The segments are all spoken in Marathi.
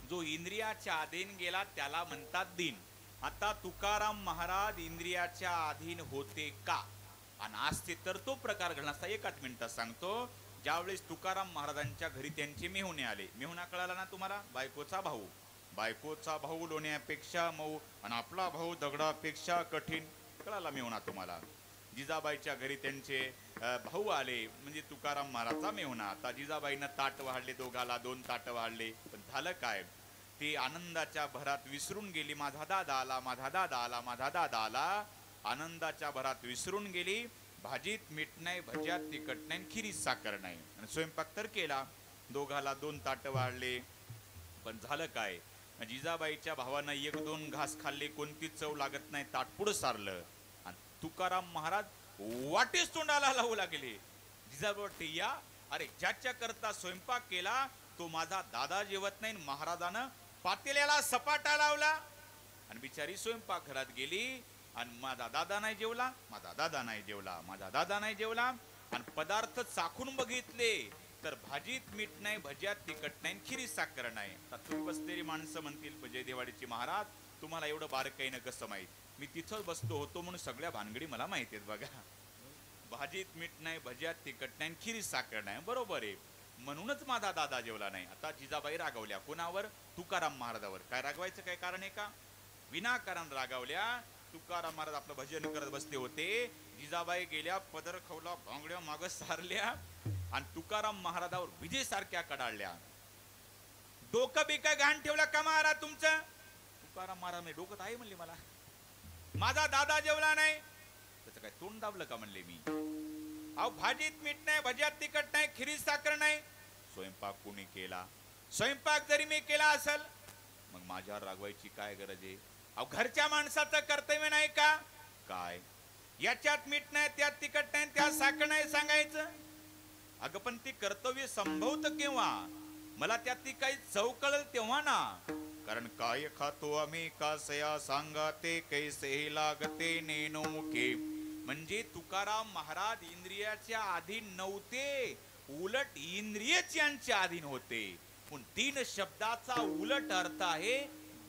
जो इंद्रियाच्या अधीन गेला त्याला म्हणतात दीन. आता तुकाराम महाराज इंद्रियाच्या अधीन होते का आणि असते तर तो प्रकार घडला एकाच मिनिटात सांगतो. ज्यावेळेस तुकाराम महाराजांच्या घरी त्यांचे मेहुणे आले. मेहुणा कळाला ना तुम्हाला? बायकोचा भाऊ. बायकोचा भाऊ लोण्यापेक्षा मऊ आणि आपला भाऊ दगडापेक्षा कठीण. कळाला मेहुणा तुम्हाला? जिजाबाईच्या घरी त्यांचे भाऊ आले म्हणजे तुकाराम महाराजचा मेहुणा. आता जिजाबाईनं ताट वाढले, दोघाला 2 ताट वाढले. पण झालं काय, ती आनंदाच्या भरात विसरून गेली. माझा दादा आला, माझा दादा आला, माझा दादा आला. आनंदाच्या भरात विसरून गेली. भाजीत मीठ नाही, भज्यात तिखट नाही, खिरीत साखर नाही. आणि स्वयंपाक तर केला, दोघाला 2 ताट वाढले. पण झालं काय, जिजाबाईच्या भावानं 1-2 घास खाल्ले, कोणतीच चव लागत नाही, ताट पुढं सारलं. आणि तुकाराम महाराज वाटेच तोंडाला लावू लागले. जिजाबाई या, अरे ज्याच्या करता स्वयंपाक केला तो माझा दादा जेवत नाही. महाराजानं पातेल्याला सपाटा लावला आणि बिचारी स्वयंपाक घरात गेली आणि माझा दादा नाही जेवला, माझा दादा नाही जेवला, माझा दादा नाही जेवला. आणि पदार्थ चाखून बघितले तर भाजीत मीठ नाही, भज्यात तिखट नाही, खिरीत साखर नाही. आता तुम्ही बसलेली माणसं म्हणतील जय देवाडीची महाराज तुम्हाला एवढं बारकाईनं कसं माहित? मी तिथंच बसलो होतो म्हणून सगळ्या भानगडी मला माहिती आहेत बघा. भाजीत मीठ नाही, भज्यात तिखट नाही, खिरीत साखर नाही. बरोबर आहे, म्हणूनच माझा दादा जेवला नाही. आता जिजाबाई रागावल्या. कोणावर? तुकाराम महाराजावर. काय रागवायचं काय कारण आहे का? विनाकारण रागावल्या. तुकाराम महाराज आपलं भजन करत बसले होते. जिजाबाई गेल्या, पदर खवला, भांगड्या माग सारल्या आणि तुकाराम महाराजावर विजेसारख्या कडाळल्या. डोकं बिका घाण ठेवलं का महाराज तुमचं? तुकाराम महाराज डोकं आहे म्हणले मला. माझा दादा जेवला नाही त्याचं काय तोंड दाबलं का म्हणले मी. अहो भाजीत मीठ नाही, भज्यात तिखट नाही, खिरीत साखर नाही. स्वयंपाक कोणी केला? स्वयंपाक जरी मी केला असेल मग माझ्यावर रागवायची काय गरज आहे? अहो घरच्या माणसाचं कर्तव्य नाही का? काय याच्यात मीठ नाही, त्यात तिखट नाही, त्यात साखर नाही सांगायचं? अगं पण ती कर्तव्य संभवत केव्हा? मला त्यात ती काही चव कळल तेव्हा ना. कारण काय खातो आम्ही कासया सांगाते कैसे लागते नेनो मुखे. म्हणजे तुकाराम महाराज इंद्रियाच्या अधीन नव्हते, उलट इंद्रियच यांच्या अधीन होते. पण 3 शब्दाचा उलट अर्थ आहे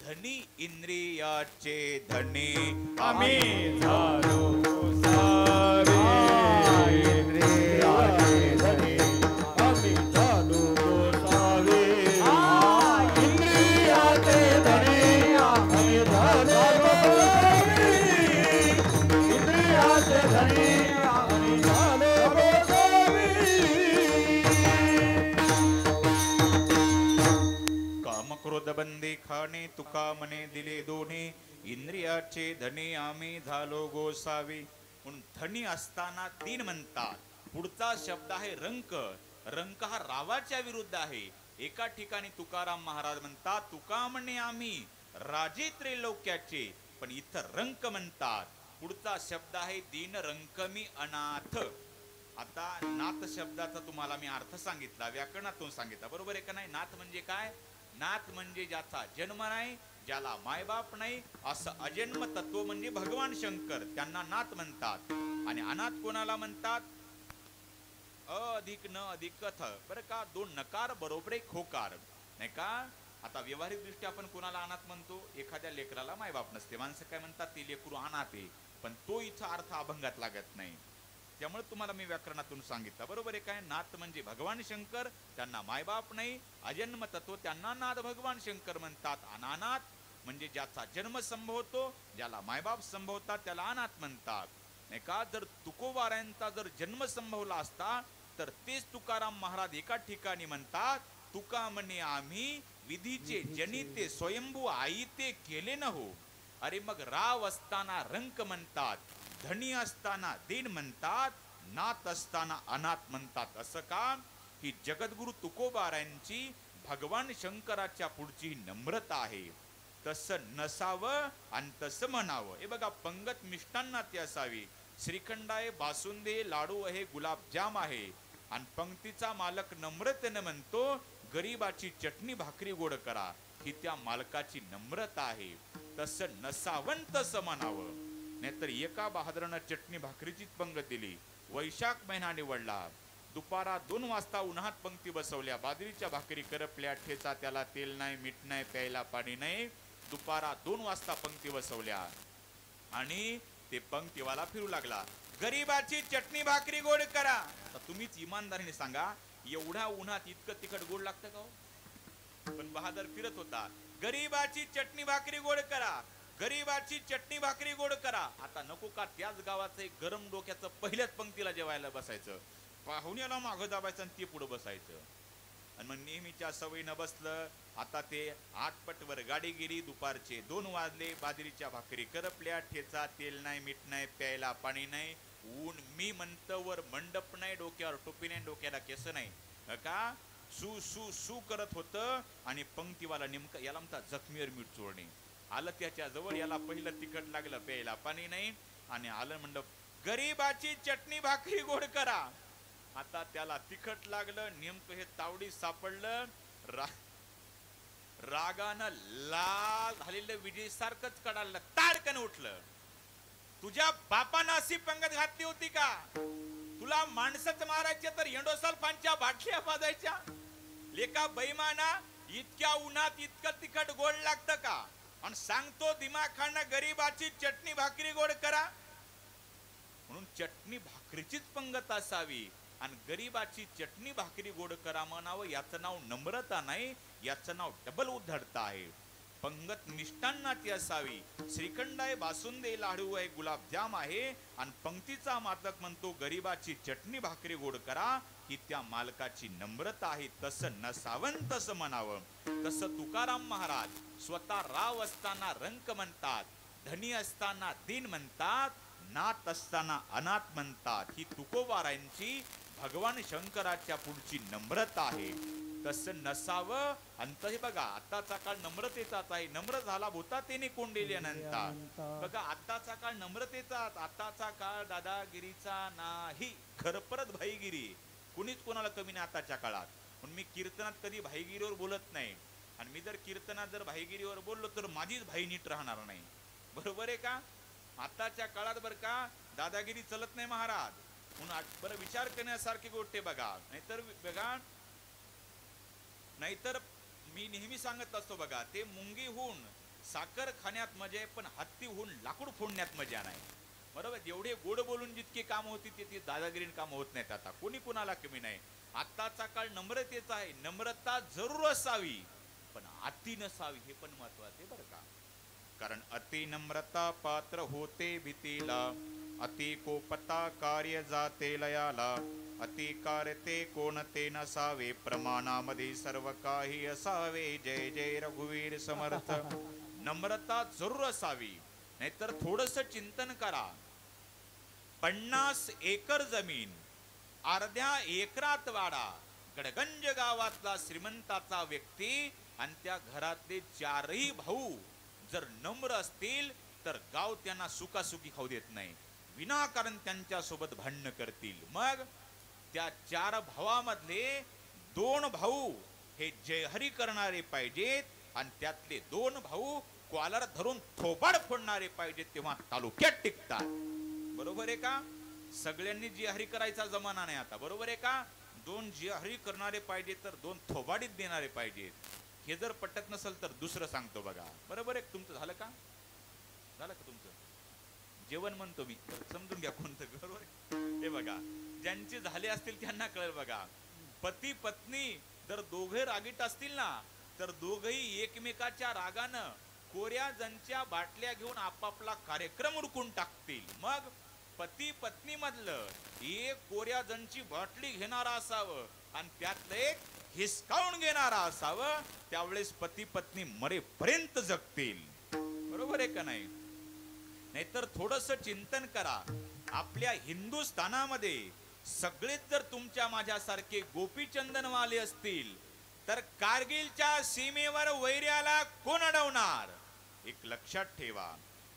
धनी इंद्रियाचे धनी आम्ही झालो सारे. इंद्रियाचे धनी आम्ही झालो सारे. इंद्रियाचे धनी आम्ही झालो सारे. इंद्रियाचे धनी आम्ही झालो सारे. काम क्रोध बंदी खाणे तुका मने दिले दोन्ही. इंद्रियाचे धनी आम्ही झालो गोसावी. म्हणून धनी असताना 3 म्हणतात. पुढचा शब्द आहे रंक. रंक हा रावाच्या विरुद्ध आहे. एका ठिकाणी तुकाराम महाराज म्हणतात तुका म्हणे आम्ही राजे त्रैलोक्याचे, पण इथं रंक म्हणतात. पुढचा शब्द आहे दीन रंकमी अनाथ. आता नाथ शब्दाचा तुम्हाला मी अर्थ सांगितला, व्याकरणातून सांगितला, बरोबर आहे का नाही? नाथ म्हणजे काय? नाथ म्हणजे ज्याचा जन्म नाही, ज्याला मायबाप नाही, असं अजन्म तत्व म्हणजे भगवान शंकर, त्यांना नाथ म्हणतात. आणि अनाथ कोणाला म्हणतात? अ अधिक न अधिक कथ, बरं का? 2 नकार बरोबर 1 होकार, नाही का? आता व्यवहारिक दृष्ट्या आपण कोणाला अनाथ म्हणतो? एखाद्या लेकराला मायबाप नसते, माणसं काय म्हणतात? ती लेकरू अनाथ आहे. पण तो इथं अर्थ अभंगात लागत नाही, त्यामुळे तुम्हाला मी व्याकरणातून सांगितलं, बरोबर आहे काय? नाथ म्हणजे भगवान शंकर, त्यांना मायबाप नाही, अजन्म तत्व, त्यांना नाथ भगवान शंकर म्हणतात. अनाथ म्हणजे ज्याचा जन्म संभवतो, ज्याला मायबाप संभवतात त्याला अनाथ म्हणतात, नाही का? जर तुकोबारायांचा जर जन्म संभवला असता तर तेच तुकाराम महाराज एका ठिकाणी म्हणतात तुका म्हणे आम्ही विधीचे जनिते स्वयंभू आई ते केले न हो. अरे मग राव असताना रंक म्हणतात, धनी असताना दीन म्हणतात, नाथ असताना अनाथ म्हणतात. असं का? ही जगद्गुरु तुकोबारायांची भगवान शंकराच्या पुढची नम्रता आहे. तसं नसावं आणि तसं म्हणावं. हे बघा, पंगत मिष्टान्नाची असावी. श्रीखंड आहे, बासुंदी आहे, लाडू आहे, गुलाबजाम आहे. आणि पंक्तीचा मालक नम्रतेने म्हणतो गरीबाची चटणी भाकरी गोड करा. ही त्या मालकाची नम्रता आहे. तसं नसावं तसं म्हणावं. नाहीतर एका बहादरानं चटणी भाकरीचीच पंगत दिली, वैशाख महिना निवडला, दुपारा 2 वाजता उन्हात पंक्ती बसवल्या, बाजरीच्या भाकरी करपल्या, ठेचा त्याला तेल नाही, मीठ नाही, प्यायला पाणी नाही. दुपारा 2 वाजता पंक्ती बसवल्या आणि ते पंक्तीवाला फिरू लागला, गरीबाची चटणी भाकरी गोड करा. आता तुम्हीच इमानदारीने सांगा, एवढ्या उन्हात इतकं तिखट गोड लागतं का हो? पण बहादर फिरत होता, गरीबाची चटणी भाकरी गोड करा, गरीबाची चटणी भाकरी गोड करा. आता नको का त्याच गावाचं एक गरम डोक्याचं पहिल्याच पंक्तीला जेवायला बसायचं, पाहुण्याला मागं दाबायचं आणि ते पुढे बसायचं. आणि मग नेहमीच्या सवयीनं बसलं. आता ते आटपटवर गाडी गेली. दुपारचे 2 वाजले, बाजरीच्या भाकरी करपल्या, ठेचा तेल नाही, मीठ नाही, प्यायला पाणी नाही, ऊन मी म्हणतं वर मंडप नाही, डोक्यावर टोपी नाही, डोक्याला केस नाही का, सू सू सू करत होतं. आणि पंक्तीवाला नेमकं याला म्हणतात जखमीवर मीठ चोरणे. आलं त्याच्या जवळ, याला पहिलं तिखट लागलं, प्यायला पाणी नाही, आणि आलं म्हणलं गरीबाची चटणी भाकरी गोड करा. आता त्याला तिखट लागलं, नेमकं हे तावडी सापडलं. रागानं लाल झालेलं विजेसारखंच कडालं, ताडकन उठलं. तुझ्या बापानं अशी पंगत घातली होती का? तुला माणसंच मारायचे तर एंडोसल्फानच्या बाटल्या पाजायच्या? लेका बैमाना, इतक्या उन्हात इतकं तिखट गोड लागतं का? आणि सांगतो दिमाखानं गरीबाची चटणी भाकरी गोड करा. म्हणून चटणी भाकरीचीच पंगत असावी आणि गरीबाची चटणी भाकरी गोड करा म्हणावं. याचं नाव नम्रता नाही, याचं नाव डबल उद्धटता आहे. पंगत मिष्टान्नाची असावी. श्रीखंड आहे, बासुंदी, लाडू आहे, गुलाबजाम आहे, आणि पंक्तीचा मालक म्हणतो गरीबाची चटणी भाकरी गोड करा. ही त्या मालकाची नम्रता आहे. तसं नसावं, तसं म्हणावं. तसं तुकाराम महाराज स्वतः राव असताना रंक म्हणतात, धनी असताना दीन म्हणतात, नाथ असताना अनाथ म्हणतात. ही तुकोबारायांची भगवान शंकराच्या पुढची नम्रता आहे. तसं नसावं. अंतही बघा, आताचा काळ नम्रतेचाच आहे. नम्र झाला भूता तेने कोंडेली अनंता. बघा, आताचा काळ नम्रतेचा, आताचा काळ दादागिरीचा नाही, खरपरत भाईगिरी. कुणीच कोणाला कमी नाही आताच्या काळात. पण मी कीर्तनात कधी भाईगिरीवर बोलत नाही, आणि मी जर कीर्तनात जर भाईगिरीवर बोललो तर माझीच भाई नीट राहणार नाही. बरोबर आहे का? आताच्या काळात बर का दादागिरी चलत नाही महाराज. म्हणून बरं विचार करण्यासारखी गोष्ट बघा. नाहीतर मी नेहमी सांगत असतो बघा, ते मुंगीहून साखर खाण्यात मजा आहे, पण हत्तीहून लाकूड फोडण्यात मजा नाही. बरोबर? एवढे गोड बोलून जितकी काम होती ती दादागिरीने काम होत नाहीत. आता कोणी कुणाला कमी नाही. आताचा काळ नम्रतेचा आहे. नम्रता जरूर असावी, पण अति नसावी, हे पण महत्वाचे बरं का. कारण अति नम्रता पात्र होते भीतीला, अति कोपता कार्य जाते लयाला, अति कारते कोणते नसावे, प्रमाणामध्ये सर्व काही असावे. जय जय रघुवीर समर्थ. नम्रता जरूर असावी. नाहीतर थोडस चिंतन करा. 50 एकर जमीन, अर्ध्या एकरात वाडा, गडगंज गावातला श्रीमंताचा व्यक्ती, आणि त्या घरातले 4ही भाऊ जर नम्र असतील तर गाव त्यांना सुखासुखी खाऊ देत नाही, विनाकारण त्यांच्या सोबत भांडण करतील. मग त्या 4 भावामधले 2 भाऊ हे जयहरी करणारे पाहिजेत, आणि त्यातले 2 भाऊ कॉलर धरून थोबाड फोडणारे पाहिजेत, तेव्हा तालुक्यात टिकतात. बरोबर आहे का? सगळ्यांनी जयहरी करायचा जमाना नाही आता. बरोबर आहे का? 2 जयहरी करणारे पाहिजेत तर 2 थोबाडीत देणारे पाहिजेत. हे जर पटत नसेल तर दुसरं सांगतो बघा. बरोबर आहे? तुमचं झालं का? झालं का तुमचं जेवण? म्हणतो मी, समजून घ्या कोणतं. बरोबर आहे? हे बघा, ज्यांचे झाले असतील त्यांना कळेल बघा. पती पत्नी जर दोघे रागीट असतील ना, तर दोघही एकमेकाच्या रागानं कोऱ्या जणच्या बाटल्या घेऊन आपापला कार्यक्रम उरकून टाकतील. मग पती पत्नी मधलं एक कोऱ्या जणची बाटली घेणारा असावं, आणि त्यातलं एक हिसकावून घेणारा असावं. त्यावेळेस पती पत्नी मरेपर्यंत जगतील. बरोबर आहे का नाही? नाहीतर थोडस चिंतन करा. आपल्या हिंदुस्थानामध्ये सगळेच जर तुमच्या माझ्यासारखे गोपीचंदनवाले असतील तर कारगिलच्या सीमेवर वैऱ्याला कोण अडवणार? एक लक्षात ठेवा,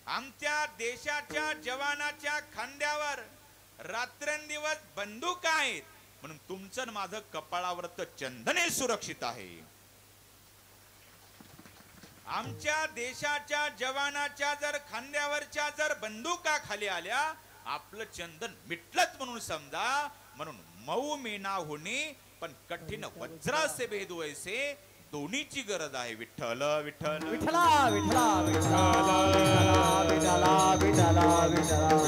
आमच्या देशाच्या जवानाच्या खांद्यावर रात्रंदिवस बंदूक आहेत, म्हणून तुमचं माझं कपाळावर तर चंदने सुरक्षित आहे. आमच्या देशाच्या जवानाच्या जर खांद्यावरच्या जर बंदुका खाली आल्या, आपलं चंदन मिटलंच म्हणून समजा. म्हणून मऊ मेना होणे पण कठीण वज्रासे भेद वैसे दोन्हीची गरज आहे विठ्ठल विठ्ठल विठला विठला विठला विठला विठला विठला विठला